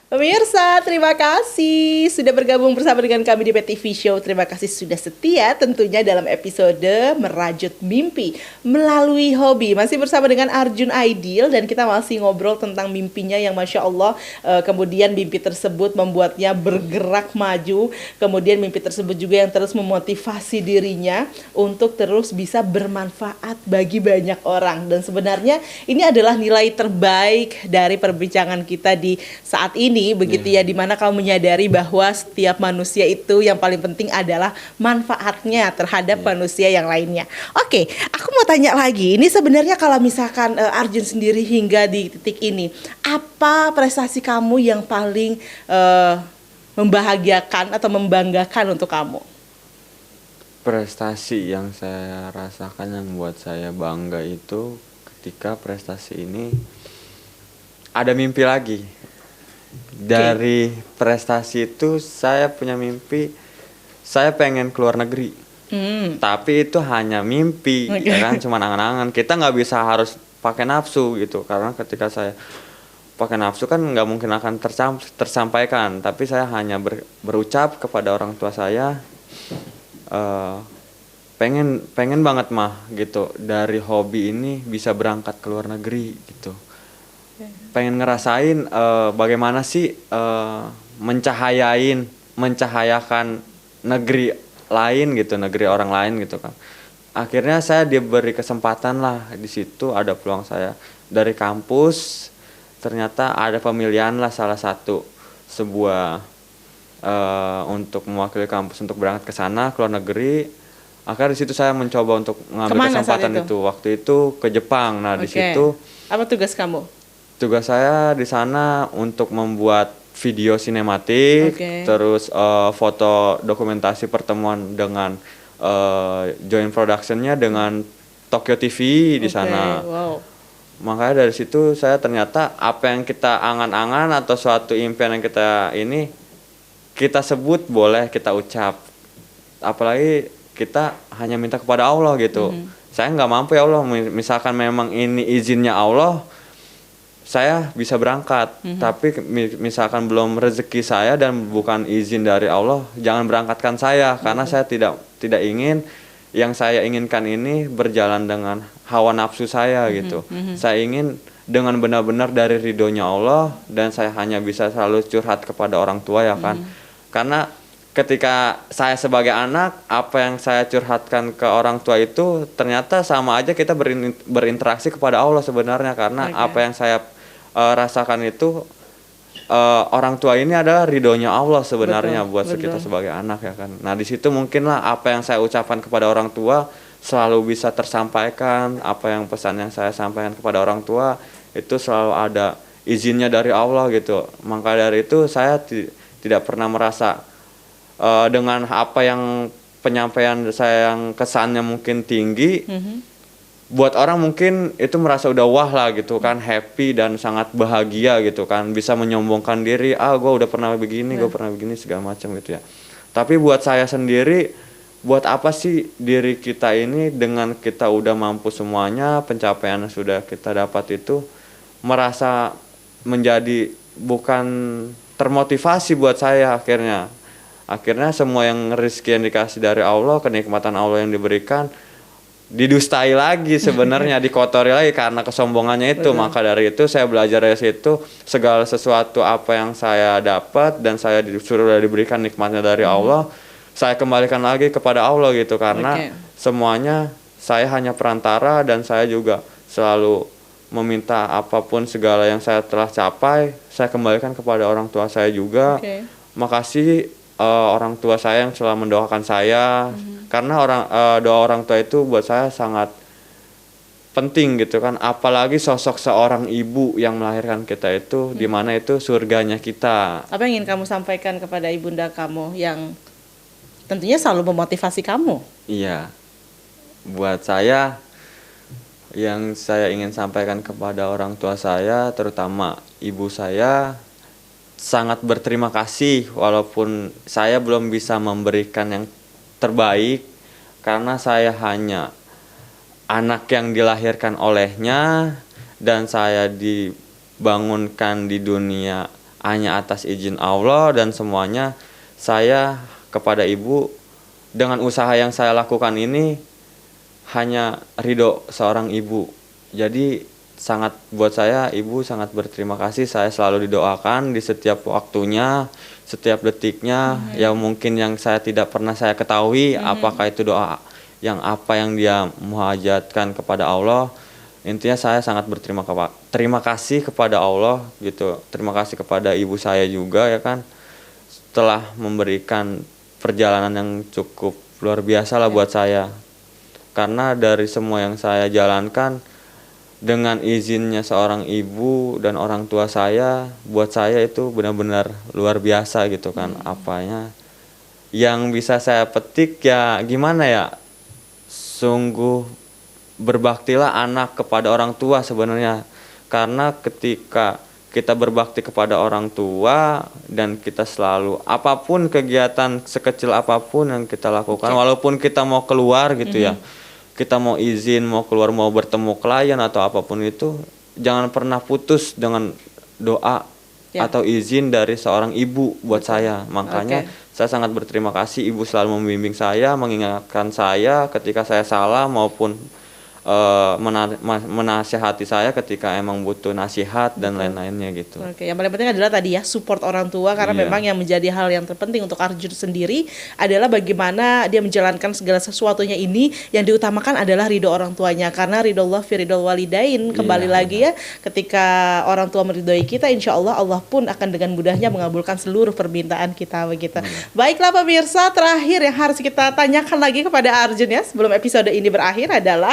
Pemirsa, terima kasih sudah bergabung bersama dengan kami di PTV Show. Terima kasih sudah setia tentunya dalam episode Merajut Mimpi melalui hobi. Masih bersama dengan Arjun Aidil dan kita masih ngobrol tentang mimpinya yang Masya Allah. Kemudian mimpi tersebut membuatnya bergerak maju. Kemudian mimpi tersebut juga yang terus memotivasi dirinya untuk terus bisa bermanfaat bagi banyak orang. Dan sebenarnya ini adalah nilai terbaik dari perbincangan kita di saat ini. Begitu ya, dimana kamu menyadari bahwa setiap manusia itu yang paling penting adalah manfaatnya terhadap manusia yang lainnya. Oke, aku mau tanya lagi. Ini sebenarnya kalau misalkan Arjun sendiri hingga di titik ini, apa prestasi kamu yang paling membahagiakan atau membanggakan untuk kamu? Prestasi yang saya rasakan yang buat saya bangga itu ketika prestasi ini ada mimpi lagi. Dari prestasi itu saya punya mimpi, saya pengen keluar negeri. Tapi itu hanya mimpi, ya kan, cuma angan-angan. Kita nggak bisa harus pakai nafsu gitu, karena ketika saya pakai nafsu kan nggak mungkin akan tersampaikan. Tapi saya hanya berucap kepada orang tua saya, pengen banget mah gitu, dari hobi ini bisa berangkat ke luar negeri gitu. Pengen ngerasain bagaimana sih mencahayakan negeri lain gitu, negeri orang lain gitu kan. Akhirnya saya diberi kesempatan lah, di situ ada peluang saya dari kampus, ternyata ada pemilihan lah salah satu sebuah untuk mewakili kampus untuk berangkat ke sana ke luar negeri. Akhirnya di situ saya mencoba untuk mengambil kesempatan itu. Waktu itu ke Jepang. Nah, di situ apa tugas kamu? Tugas saya di sana untuk membuat video sinematik, terus foto dokumentasi pertemuan dengan joint productionnya dengan Tokyo TV di sana. Makanya dari situ saya ternyata apa yang kita angan-angan atau suatu impian yang kita sebut boleh kita ucap. Apalagi kita hanya minta kepada Allah gitu. Saya nggak mampu ya Allah, misalkan memang ini izinnya Allah, saya bisa berangkat, tapi misalkan belum rezeki saya dan bukan izin dari Allah, jangan berangkatkan saya, karena saya tidak ingin yang saya inginkan ini berjalan dengan hawa nafsu saya gitu. Saya ingin dengan benar-benar dari ridhonya Allah, dan saya hanya bisa selalu curhat kepada orang tua ya kan. Karena ketika saya sebagai anak, apa yang saya curhatkan ke orang tua itu ternyata sama aja kita berinteraksi kepada Allah sebenarnya, karena apa yang saya rasakan itu orang tua ini adalah ridhonya Allah sebenarnya buat kita sebagai anak ya kan. Nah di situ mungkinlah apa yang saya ucapkan kepada orang tua selalu bisa tersampaikan, apa yang pesan yang saya sampaikan kepada orang tua itu selalu ada izinnya dari Allah gitu. Maka dari itu saya tidak pernah merasa dengan apa yang penyampaian saya yang kesannya mungkin tinggi. Buat orang mungkin itu merasa udah wah lah gitu kan, happy dan sangat bahagia gitu kan, bisa menyombongkan diri, gue udah pernah begini, gue pernah begini segala macam gitu ya. Tapi buat saya sendiri, buat apa sih diri kita ini dengan kita udah mampu semuanya, pencapaian yang sudah kita dapat itu merasa menjadi bukan termotivasi buat saya akhirnya. Akhirnya semua yang rezeki yang dikasih dari Allah, kenikmatan Allah yang diberikan didustai lagi sebenarnya, dikotori lagi karena kesombongannya itu. Maka dari itu saya belajar dari situ, segala sesuatu apa yang saya dapat dan saya disuruh diberikan nikmatnya dari Allah, saya kembalikan lagi kepada Allah gitu, karena semuanya saya hanya perantara, dan saya juga selalu meminta apapun segala yang saya telah capai, saya kembalikan kepada orang tua saya juga. Makasih orang tua saya yang selalu mendoakan saya, karena doa orang tua itu buat saya sangat penting gitu kan, apalagi sosok seorang ibu yang melahirkan kita itu, di mana itu surganya kita. Apa yang ingin kamu sampaikan kepada ibunda kamu yang tentunya selalu memotivasi kamu? Iya, buat saya yang saya ingin sampaikan kepada orang tua saya, terutama ibu saya, sangat berterima kasih walaupun saya belum bisa memberikan yang terbaik, karena saya hanya anak yang dilahirkan olehnya dan saya dibangunkan di dunia hanya atas izin Allah, dan semuanya saya kepada ibu dengan usaha yang saya lakukan ini hanya ridho seorang ibu. Jadi sangat, buat saya ibu sangat berterima kasih. Saya selalu didoakan di setiap waktunya, setiap detiknya. Ya mungkin yang saya tidak pernah saya ketahui apakah itu doa yang apa yang dia muhajatkan kepada Allah. Intinya saya sangat terima kasih kepada Allah gitu. Terima kasih kepada ibu saya juga ya kan, setelah memberikan perjalanan yang cukup luar biasa lah buat saya. Karena dari semua yang saya jalankan dengan izinnya seorang ibu dan orang tua saya, buat saya itu benar-benar luar biasa gitu kan. Apanya yang bisa saya petik ya gimana ya, sungguh berbaktilah anak kepada orang tua sebenarnya. Karena ketika kita berbakti kepada orang tua dan kita selalu apapun kegiatan sekecil apapun yang kita lakukan, walaupun kita mau keluar gitu ya, kita mau izin, mau keluar, mau bertemu klien atau apapun itu, jangan pernah putus dengan doa atau izin dari seorang ibu buat saya. Makanya saya sangat berterima kasih, ibu selalu membimbing saya, mengingatkan saya ketika saya salah maupun menasihati saya ketika emang butuh nasihat dan lain-lainnya gitu. Yang paling penting adalah tadi ya, support orang tua, karena memang yang menjadi hal yang terpenting untuk Arjun sendiri adalah bagaimana dia menjalankan segala sesuatunya ini, yang diutamakan adalah ridho orang tuanya, karena ridho Allah fi ridho walidain. Kembali lagi ya, ketika orang tua meridhoi kita, insya Allah Allah pun akan dengan mudahnya mengabulkan seluruh permintaan kita begitu. Baiklah pemirsa, terakhir yang harus kita tanyakan lagi kepada Arjun ya sebelum episode ini berakhir adalah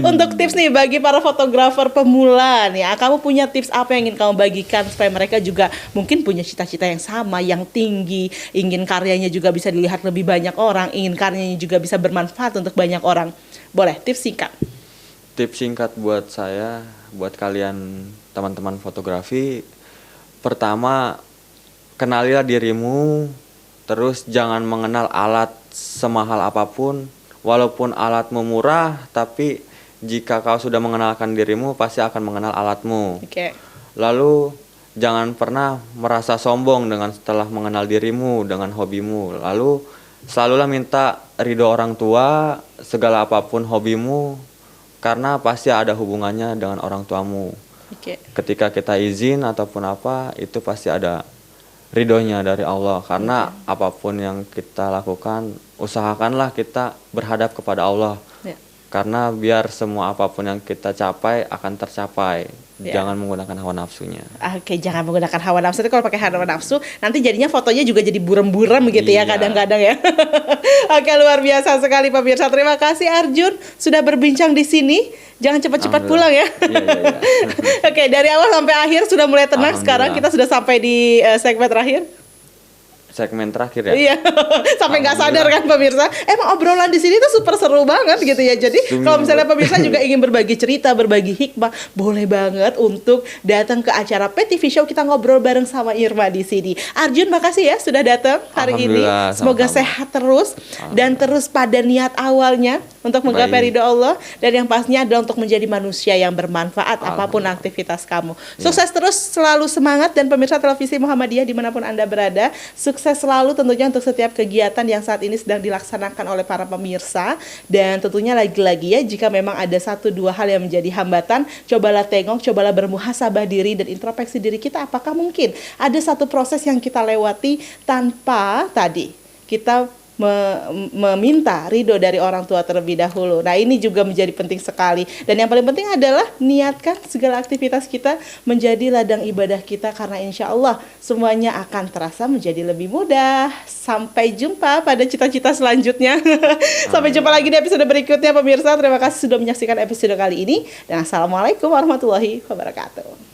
untuk tips nih bagi para fotografer pemula nih, kamu punya tips apa yang ingin kamu bagikan supaya mereka juga mungkin punya cita-cita yang sama, yang tinggi, ingin karyanya juga bisa dilihat lebih banyak orang, ingin karyanya juga bisa bermanfaat untuk banyak orang. Boleh tips singkat? Tips singkat buat saya, buat kalian teman-teman fotografi, pertama kenalilah dirimu, terus jangan mengenal alat semahal apapun. Walaupun alatmu murah, tapi jika kau sudah mengenalkan dirimu, pasti akan mengenal alatmu. Lalu jangan pernah merasa sombong dengan setelah mengenal dirimu, dengan hobimu. Lalu selalulah minta ridho orang tua, segala apapun hobimu, karena pasti ada hubungannya dengan orang tuamu. Ketika kita izin ataupun apa, itu pasti ada ridhonya dari Allah. Karena apapun yang kita lakukan, usahakanlah kita berhadap kepada Allah. Karena biar semua apapun yang kita capai akan tercapai. Jangan menggunakan hawa nafsunya. Jangan menggunakan hawa nafsu. Itu kalau pakai hawa nafsu, nanti jadinya fotonya juga jadi buram-buram gitu ya kadang-kadang ya. Luar biasa sekali pemirsa. Terima kasih Arjun sudah berbincang di sini. Jangan cepat-cepat pulang ya. Dari awal sampai akhir sudah mulai tenang. Sekarang kita sudah sampai di segmen terakhir. Segmen terakhir ya. Iya. Sampai nggak sadar kan pemirsa. Emang obrolan di sini tuh super seru banget gitu ya. Jadi kalau misalnya pemirsa juga ingin berbagi cerita, berbagi hikmah, boleh banget untuk datang ke acara PTV Show. Kita ngobrol bareng sama Irma di sini. Arjun, makasih ya sudah datang hari ini. Semoga sehat terus dan terus pada niat awalnya untuk menggapai ridho Allah, dan yang pastinya adalah untuk menjadi manusia yang bermanfaat apapun aktivitas kamu. Sukses terus, selalu semangat, dan pemirsa televisi Muhammadiyah dimanapun Anda berada, sukses selalu tentunya untuk setiap kegiatan yang saat ini sedang dilaksanakan oleh para pemirsa. Dan tentunya lagi-lagi ya, jika memang ada 1-2 hal yang menjadi hambatan, cobalah tengok, cobalah bermuhasabah diri dan introspeksi diri kita. Apakah mungkin ada satu proses yang kita lewati tanpa tadi kita meminta ridho dari orang tua terlebih dahulu. Nah, ini juga menjadi penting sekali. Dan yang paling penting adalah niatkan segala aktivitas kita menjadi ladang ibadah kita, karena insya Allah semuanya akan terasa menjadi lebih mudah. Sampai jumpa pada cita-cita selanjutnya. Sampai jumpa lagi di episode berikutnya pemirsa. Terima kasih sudah menyaksikan episode kali ini, dan assalamualaikum warahmatullahi wabarakatuh.